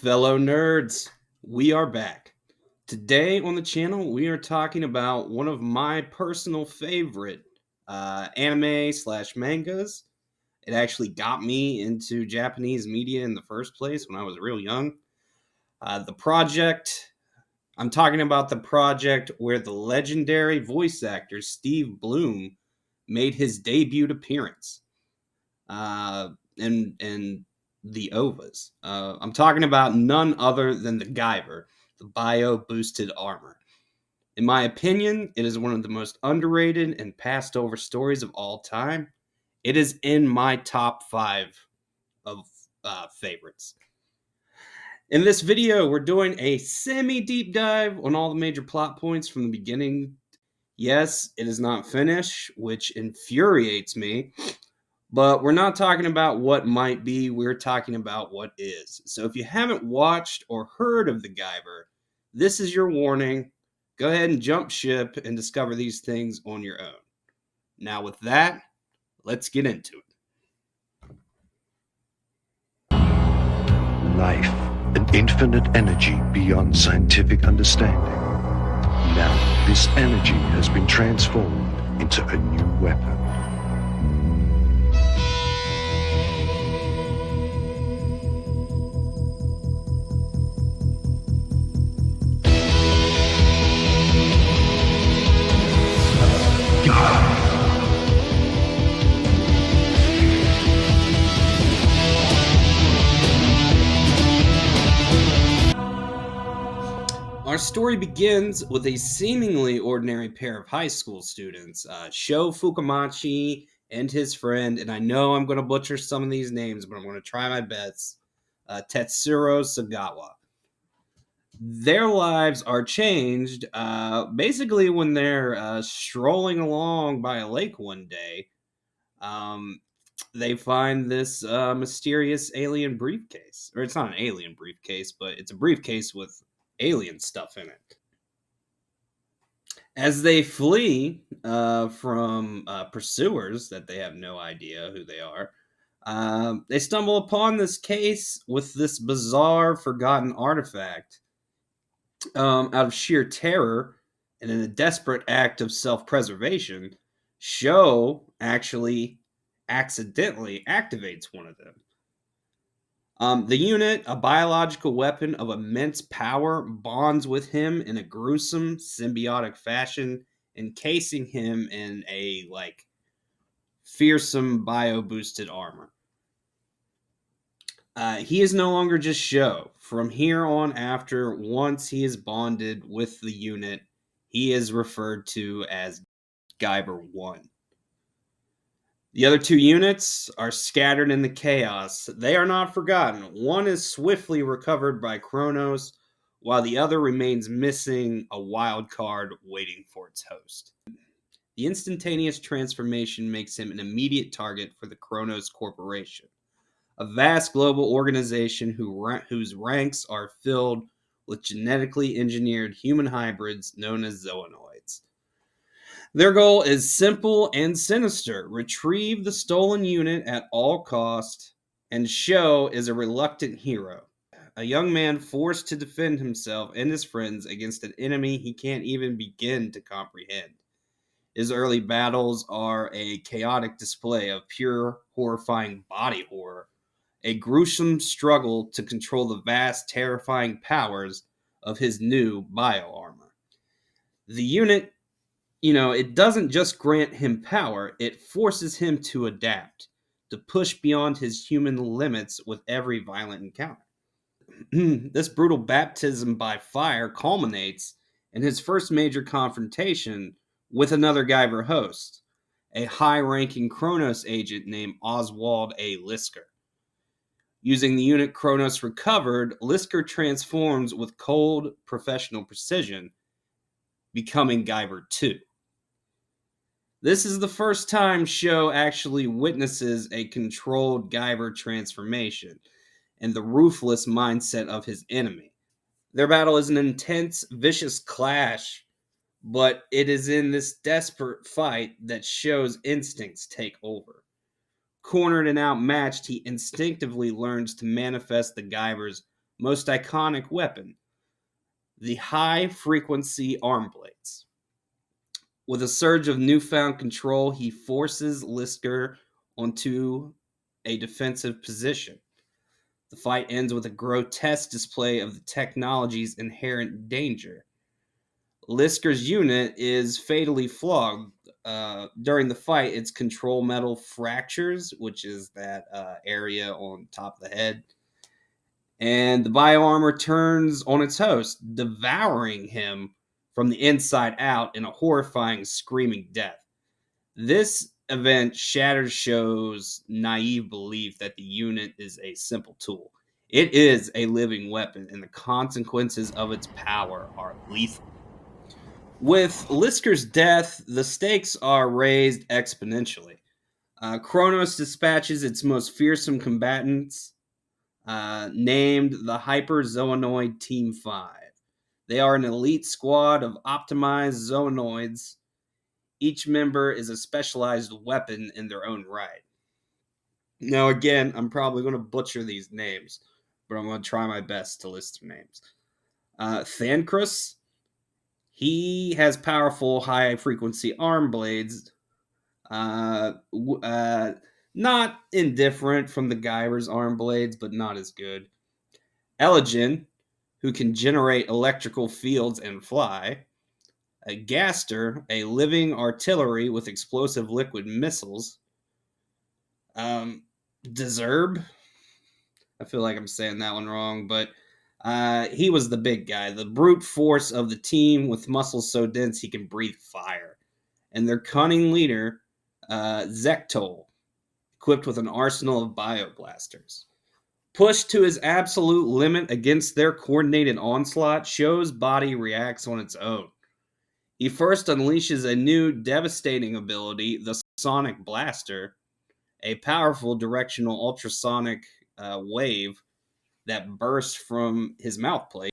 Fellow nerds, we are back. Today on the channel, we are talking about one of my personal favorite anime slash mangas. It actually got me into Japanese media in the first place when I was real young. I'm talking about the project where the legendary voice actor Steve Bloom made his debut appearance. In the OVAs. I'm talking about none other than the Guyver, the bio boosted armor. In my opinion, it is one of the most underrated and passed over stories of all time. It is in my top 5 of favorites. In this video, we're doing a semi deep dive on all the major plot points from the beginning. Yes, it is not finished, which infuriates me. But we're not talking about what might be, we're talking about what is. So if you haven't watched or heard of the Guyver, this is your warning. Go ahead and jump ship and discover these things on your own. Now, with that, let's get into it. Life, an infinite energy beyond scientific understanding. Now, this energy has been transformed into a new weapon. Our story begins with a seemingly ordinary pair of high school students, Sho Fukamachi and his friend, and I know I'm going to butcher some of these names, but I'm going to try my best, Tetsuro Sagawa. Their lives are changed basically when they're strolling along by a lake one day. Um, they find this mysterious alien briefcase. Or it's not an alien briefcase, but it's a briefcase with alien stuff in it. As they flee from pursuers that they have no idea who they are, they stumble upon this case with this bizarre, forgotten artifact. Out of sheer terror and in a desperate act of self-preservation, Sho actually accidentally activates one of them. The unit, a biological weapon of immense power, bonds with him in a gruesome symbiotic fashion, encasing him in a fearsome bio-boosted armor. He is no longer just Sho. From here on after, once he is bonded with the unit, he is referred to as Guyver 1. The other two units are scattered in the chaos. They are not forgotten. One is swiftly recovered by Kronos, while the other remains missing, a wild card waiting for its host. The instantaneous transformation makes him an immediate target for the Kronos Corporation, a vast global organization whose ranks are filled with genetically engineered human hybrids known as Zoanoids. Their goal is simple and sinister: retrieve the stolen unit at all cost, and Sho is a reluctant hero, a young man forced to defend himself and his friends against an enemy he can't even begin to comprehend. His early battles are a chaotic display of pure, horrifying body horror, a gruesome struggle to control the vast, terrifying powers of his new bio armor. The unit, it doesn't just grant him power, it forces him to adapt, to push beyond his human limits with every violent encounter. This brutal baptism by fire culminates in his first major confrontation with another Guyver host, a high ranking Kronos agent named Oswald A. Lisker. Using the unit Kronos recovered, Lisker transforms with cold, professional precision, becoming Guyver 2. This is the first time Sho actually witnesses a controlled Guyver transformation and the ruthless mindset of his enemy. Their battle is an intense, vicious clash, but it is in this desperate fight that Sho's instincts take over. Cornered and outmatched, he instinctively learns to manifest the Guyver's most iconic weapon, the high-frequency arm blades. With a surge of newfound control, he forces Lisker onto a defensive position. The fight ends with a grotesque display of the technology's inherent danger. Lisker's unit is fatally flogged. During the fight, its control metal fractures, which is that area on top of the head, and the bioarmor turns on its host, devouring him from the inside out in a horrifying, screaming death. This event shatters Sho's naive belief that the unit is a simple tool. It is a living weapon, and the consequences of its power are lethal. With Lisker's death, the stakes are raised exponentially. Kronos dispatches its most fearsome combatants, named the Hyper Zoanoid Team 5. They are an elite squad of optimized Zoanoids. Each member is a specialized weapon in their own right. Now, again, I'm probably going to butcher these names, but I'm going to try my best to list their names. Thancrus, he has powerful high frequency arm blades. Uh, Not indifferent from the Guyver's arm blades, but not as good. Elogen, who can generate electrical fields and fly. A Gaster, a living artillery with explosive liquid missiles. Deserb, I feel like I'm saying that one wrong, but he was the big guy, the brute force of the team with muscles so dense he can breathe fire. And their cunning leader, Zektol, equipped with an arsenal of bioblasters. Pushed to his absolute limit against their coordinated onslaught, Sho's body reacts on its own. He first unleashes a new devastating ability, the Sonic Blaster, a powerful directional ultrasonic wave that bursts from his mouthplate.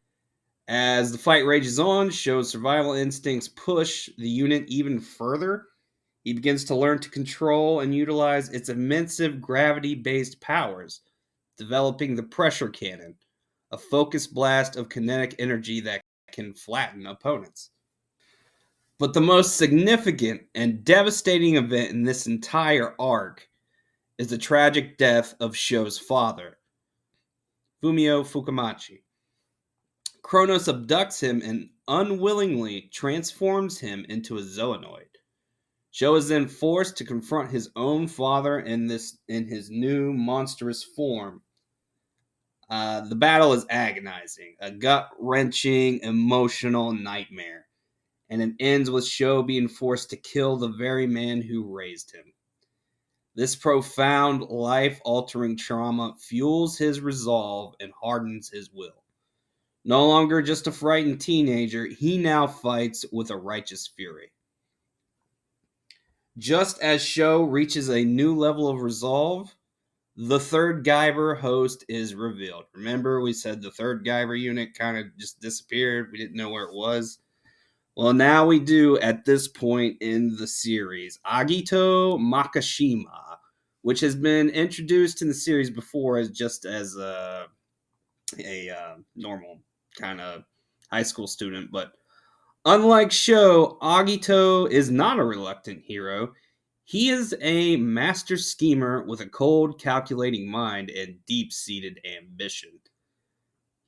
As the fight rages on, Sho's survival instincts push the unit even further. He begins to learn to control and utilize its immense gravity-based powers, developing the pressure cannon, a focused blast of kinetic energy that can flatten opponents. But the most significant and devastating event in this entire arc is the tragic death of Sho's father, Fumio Fukamachi. Kronos abducts him and unwillingly transforms him into a Zoanoid. Sho is then forced to confront his own father in his new monstrous form. The battle is agonizing, a gut-wrenching, emotional nightmare, and it ends with Sho being forced to kill the very man who raised him. This profound, life-altering trauma fuels his resolve and hardens his will. No longer just a frightened teenager, he now fights with a righteous fury. Just as Sho reaches a new level of resolve, the third Guyver host is revealed. Remember, we said the third Guyver unit kind of just disappeared. We didn't know where it was. Well, now we do at this point in the series. Agito Makashima, which has been introduced in the series before as just as a normal kind of high school student, but unlike Sho, Agito is not a reluctant hero. He is a master schemer with a cold, calculating mind and deep-seated ambition.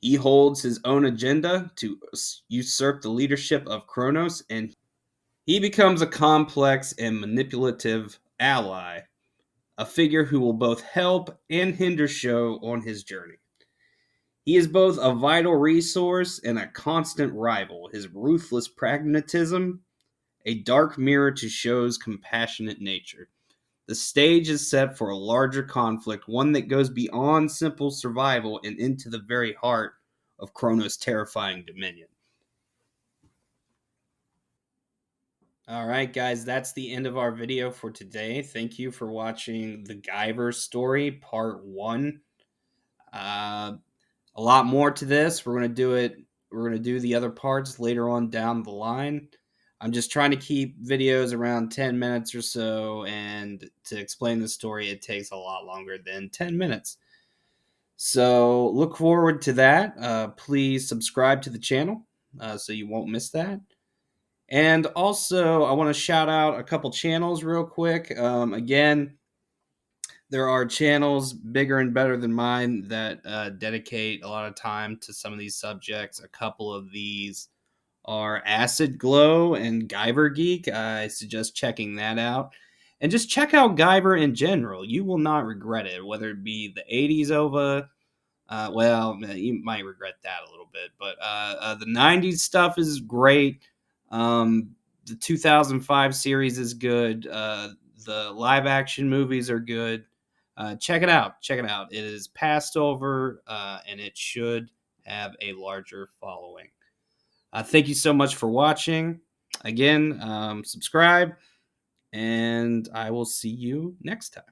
He holds his own agenda to usurp the leadership of Kronos, and he becomes a complex and manipulative ally, a figure who will both help and hinder Sho on his journey. He is both a vital resource and a constant rival. His ruthless pragmatism, a dark mirror to Sho's compassionate nature. The stage is set for a larger conflict, one that goes beyond simple survival and into the very heart of Kronos' terrifying dominion. All right, guys, that's the end of our video for today. Thank you for watching the Guyver story, part 1. A lot more to this. We're going to do the other parts later on down the line. I'm just trying to keep videos around 10 minutes or so, and to explain the story, it takes a lot longer than 10 minutes. So look forward to that. Please subscribe to the channel so you won't miss that. And also, I want to shout out a couple channels real quick. Again, there are channels bigger and better than mine that dedicate a lot of time to some of these subjects. A couple of these are Acid Glow and Guyver Geek. I suggest checking that out. And just check out Guyver in general. You will not regret it, whether it be the 80s OVA. You might regret that a little bit, but the 90s stuff is great. The 2005 series is good. The live action movies are good. Check it out. Check it out. It is passed over and it should have a larger following. Thank you so much for watching. Again, subscribe, and I will see you next time.